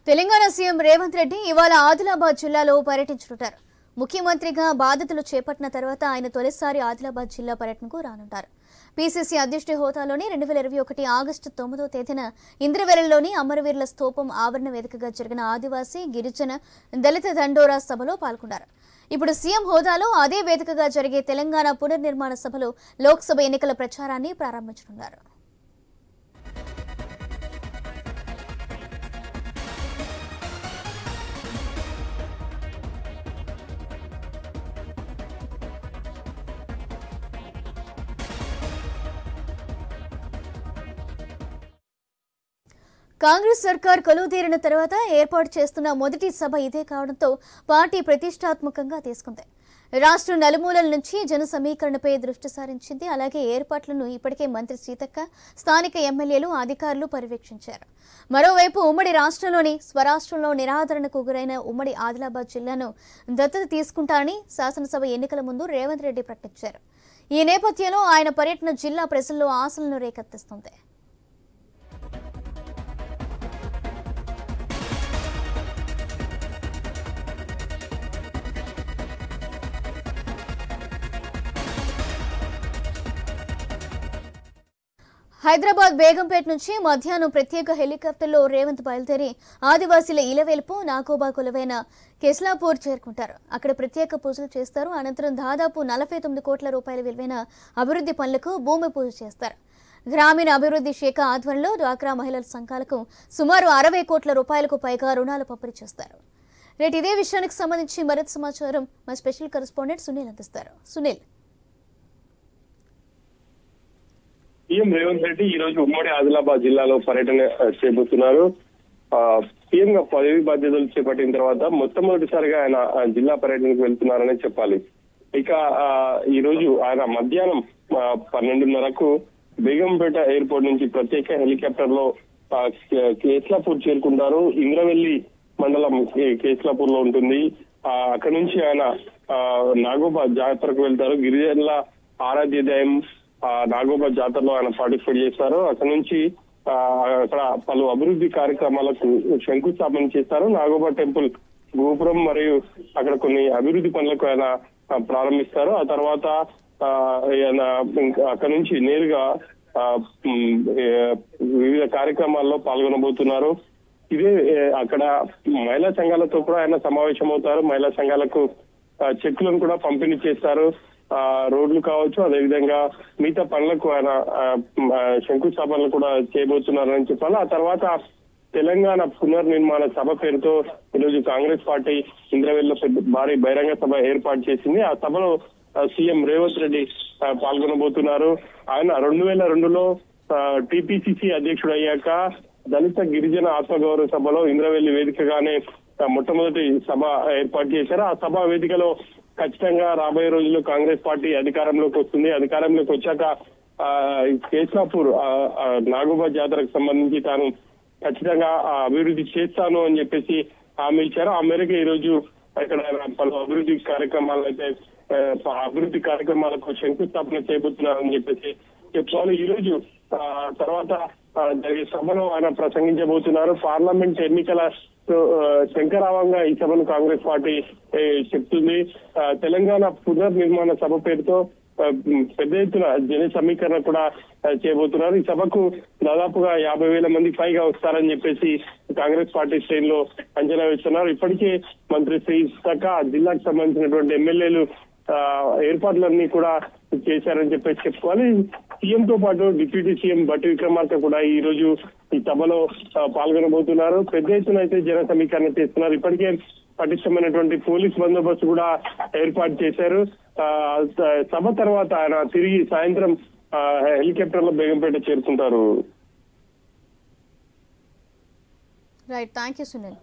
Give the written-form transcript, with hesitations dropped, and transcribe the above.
Telangana CM Revanth Reddy ఇవాళ ఆదిలాబాద్ జిల్లాలో పర్యటించనున్నారు. ముఖ్యమంత్రిగా బాధ్యతలు చేపట్టిన తర్వాత ఆయన తొలిసారి ఆదిలాబాద్ జిల్లా పర్యటనకు రానున్నారు. పీసీసీ అధ్యక్షుడి హోదాలోని 2021 ఆగస్టు 9వ తేదీన ఇంద్రవెల్లిలోని అమరవీరుల స్తూపం ఆవరణ వేదికగా జరిగిన ఆదివాసీ, గిరిజన, దళిత దండోరా సభలో పాల్గొన్నారు. ఇప్పుడు సీఎం హోదాలో అదే వేదికగా జరిగే తెలంగాణ పునర్నిర్మాణ సభలో లోక్సభ ఎన్నికల ప్రచారాన్ని ప్రారంభించనున్నారు. కాంగ్రెస్ సర్కార్ కొలువుదీరిన తర్వాత ఏర్పాటు చేస్తున్న మొదటి సభ ఇదే కావడంతో పార్టీ ప్రతిష్టాత్మకంగా తీసుకుంది. రాష్ట్రం నలుమూలల నుంచి జన సమీకరణపై దృష్టి సారించింది. అలాగే ఏర్పాట్లను ఇప్పటికే మంత్రి సీతక్క, స్థానిక ఎమ్మెల్యేలు, అధికారులు పర్యవేక్షించారు. మరోవైపు ఉమ్మడి రాష్ట్రంలోని స్వరాష్ట్రంలో నిరాదరణకు గురైన ఉమ్మడి ఆదిలాబాద్ జిల్లాను దత్తత తీసుకుంటారని శాసనసభ ఎన్నికల ముందు రేవంత్ రెడ్డి ప్రకటించారు. ఈ నేపథ్యంలో ఆయన పర్యటన జిల్లా ప్రజల్లో ఆశలను రేకెత్తిస్తుంది. హైదరాబాద్ బేగంపేట నుంచి మధ్యాహ్నం ప్రత్యేక హెలికాప్టర్లో రేవంత్ బయలుదేరి ఆదివాసీల ఇలవేల్పు నాగోబా కొలువైన కేస్లాపూర్ చేరుకుంటారు. అక్కడ ప్రత్యేక పూజలు చేస్తారు. అనంతరం దాదాపు 49 కోట్ల రూపాయల విలువైన అభివృద్ధి పనులకు భూమి పూజ చేస్తారు. గ్రామీణ అభివృద్ధి శాఖ ఆధ్వర్యంలో డ్వాక్రా మహిళల సంఘాలకు సుమారు 60 కోట్ల రూపాయలకు పైగా రుణాలు పంపిణీ చేస్తారు. రేటు ఇదే విషయానికి సంబంధించి మరింత సమాచారం మా స్పెషల్ కరెస్పాండెంట్ సునీల్ అందిస్తారు. సునీల్, సీఎం రేవంత్ రెడ్డి ఈ రోజు ఉమ్మడి ఆదిలాబాద్ జిల్లాలో పర్యటన చేయబోతున్నారు. సీఎం గా పదవి బాధ్యతలు చేపట్టిన తర్వాత మొట్టమొదటిసారిగా ఆయన జిల్లా పర్యటనకు వెళ్తున్నారని చెప్పాలి. ఇక ఈ రోజు ఆయన మధ్యాహ్నం 12:30కు బేగంపేట ఎయిర్పోర్ట్ నుంచి ప్రత్యేక హెలికాప్టర్ లో కేస్లాపూర్ చేరుకుంటారు. ఇంద్రవెల్లి మండలం కేస్లాపూర్ లో ఉంటుంది. అక్కడి నుంచి ఆయన నాగోబా జాతరకు వెళ్తారు. గిరిజనుల ఆరాధ్య దైవం నాగోబా జాతరలో ఆయన పార్టిసిపేట్ చేస్తారు. అక్కడ నుంచి అక్కడ పలు అభివృద్ధి కార్యక్రమాలకు శంకుస్థాపన చేస్తారు. నాగోబా టెంపుల్ గోపురం మరియు అక్కడ కొన్ని అభివృద్ధి పనులకు ఆయన ప్రారంభిస్తారు. ఆ తర్వాత ఆయన అక్కడ నుంచి నేరుగా వివిధ కార్యక్రమాల్లో పాల్గొనబోతున్నారు. ఇదే అక్కడ మహిళా సంఘాలతో కూడా ఆయన సమావేశమవుతారు. మహిళా సంఘాలకు చెక్కులను కూడా పంపిణీ చేస్తారు. రోడ్లు కావచ్చు, అదేవిధంగా మిగతా పనులకు ఆయన శంకుస్థాపనలు కూడా చేయబోతున్నారని చెప్పాలి. ఆ తర్వాత తెలంగాణ పునర్నిర్మాణ సభ పేరుతో ఈరోజు కాంగ్రెస్ పార్టీ ఇంద్రవెల్లిలో భారీ బహిరంగ సభ ఏర్పాటు చేసింది. ఆ సభలో సీఎం రేవంత్ రెడ్డి పాల్గొనబోతున్నారు. ఆయన 2002లో టీపీసీసీ అధ్యక్షుడు అయ్యాక దళిత గిరిజన ఆత్మగౌరవ సభలో ఇంద్రవెల్లి వేదికగానే మొట్టమొదటి సభ ఏర్పాటు చేశారు. ఆ సభ వేదికలో ఖచ్చితంగా రాబోయే రోజుల్లో కాంగ్రెస్ పార్టీ అధికారంలోకి వస్తుంది. అధికారంలోకి వచ్చాక కేస్లాపూర్ నాగోబా జాతరకు సంబంధించి తాను ఖచ్చితంగా అభివృద్ధి చేస్తాను అని చెప్పేసి హామీ ఇచ్చారు. ఆ మేరకు ఈ రోజు ఇక్కడ పలు అభివృద్ధి కార్యక్రమాలకు శంకుస్థాపన చేయబోతున్నారని చెప్పేసి చెప్పుకోవాలి. ఈ రోజు తర్వాత జరిగే సభలో ఆయన ప్రసంగించబోతున్నారు. పార్లమెంట్ ఎన్నికల శంకరావంగా ఈ సభను కాంగ్రెస్ పార్టీ చెప్తుంది. తెలంగాణ పునర్నిర్మాణ సభ పేరుతో పెద్ద ఎత్తున జన సమీకరణ కూడా చేయబోతున్నారు. ఈ సభకు దాదాపుగా 50,000 మంది పైగా వస్తారని చెప్పేసి కాంగ్రెస్ పార్టీ శ్రేణిలో అంచనా వేస్తున్నారు. ఇప్పటికే మంత్రి సీతక్క, జిల్లాకు సంబంధించినటువంటి ఎమ్మెల్యేలు ఏర్పాట్లన్నీ కూడా చేశారని చెప్పేసి చెప్పుకోవాలి. సీఎం తో పాటు డిప్యూటీ సీఎం బట్టి విక్రమార్క కూడా ఈ రోజు ఈ సభలో పాల్గొనబోతున్నారు. పెద్ద ఎత్తున అయితే జన సమీకరణ చేస్తున్నారు. ఇప్పటికే పటిష్టమైనటువంటి పోలీస్ బందోబస్తు కూడా ఏర్పాటు చేశారు. సభ తర్వాత ఆయన తిరిగి సాయంత్రం హెలికాప్టర్ లో బేగంపేట చేరుకుంటారు. Right, thank you Sunil.